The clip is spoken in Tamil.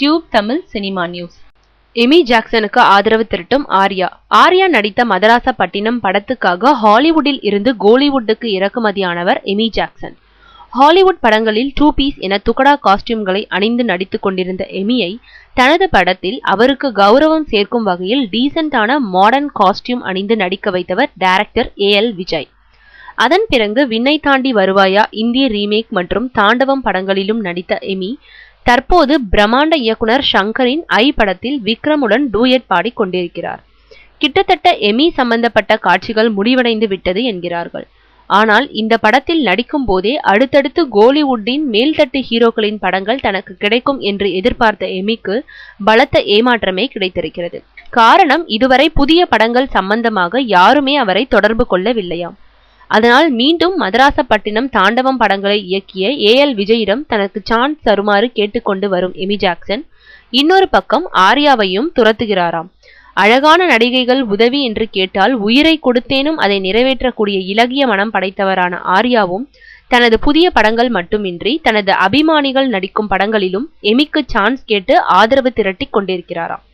Tube Tamil cinema news. Amy ஜாக்சனுக்கு ஆதரவு திரட்டும் ஆர்யா. ஆர்யா நடித்த மதராசப்பட்டினம் படத்துக்காக ஹாலிவுட்டில் இருந்து கோலிவுட்டுக்கு இறக்குமதியானவர் எமி ஜாக்சன். ஹாலிவுட் படங்களில் 2 பீஸ் என துக்கடா காஸ்டியூம்களை அணிந்து நடித்துக் கொண்டிருந்த எமியை தனது படத்தில் அவருக்கு கௌரவம் சேர்க்கும் வகையில் டீசென்டான மாடர்ன் காஸ்டியூம் அணிந்து நடிக்க வைத்தவர் டைரக்டர் AL விஜய். அதன் பிறகு விண்ணை தாண்டி வருவாயா, இந்திய ரீமேக் மற்றும் தாண்டவம் படங்களிலும் நடித்த எமி தற்போது பிரம்மாண்ட இயக்குனர் ஷங்கரின் ஐ படத்தில் விக்ரமுடன் டூயட் பாடிக் கொண்டிருக்கிறார். கிட்டத்தட்ட எமி சம்பந்தப்பட்ட காட்சிகள் முடிவடைந்து விட்டது என்கிறார்கள். ஆனால் இந்த படத்தில் நடிக்கும் போதே அடுத்தடுத்து கோலிவுட்டின் மேல்தட்டு ஹீரோக்களின் படங்கள் தனக்கு கிடைக்கும் என்று எதிர்பார்த்த எமிக்கு பலத்த ஏமாற்றமே கிடைத்திருக்கிறது. காரணம், இதுவரை புதிய படங்கள் சம்பந்தமாக யாருமே அவரை தொடர்பு கொள்ளவில்லையாம். அதனால் மீண்டும் மதராசப்பட்டினம் தாண்டவம் படங்களை இயக்கிய AL விஜயிடம் தனக்கு சான்ஸ் தருமாறு கேட்டுக்கொண்டு வரும் எமி ஜாக்சன் இன்னொரு பக்கம் ஆர்யாவையும் துரத்துகிறாராம். அழகான நடிகைகள் உதவி என்று கேட்டால் உயிரை கொடுத்தேனும் அதை நிறைவேற்றக்கூடிய இலகிய மனம் படைத்தவரான ஆர்யாவும் தனது புதிய படங்கள் மட்டுமின்றி தனது அபிமானிகள் நடிக்கும் படங்களிலும் எமிக்கு சான்ஸ் கேட்டு ஆதரவு திரட்டி கொண்டிருக்கிறாராம்.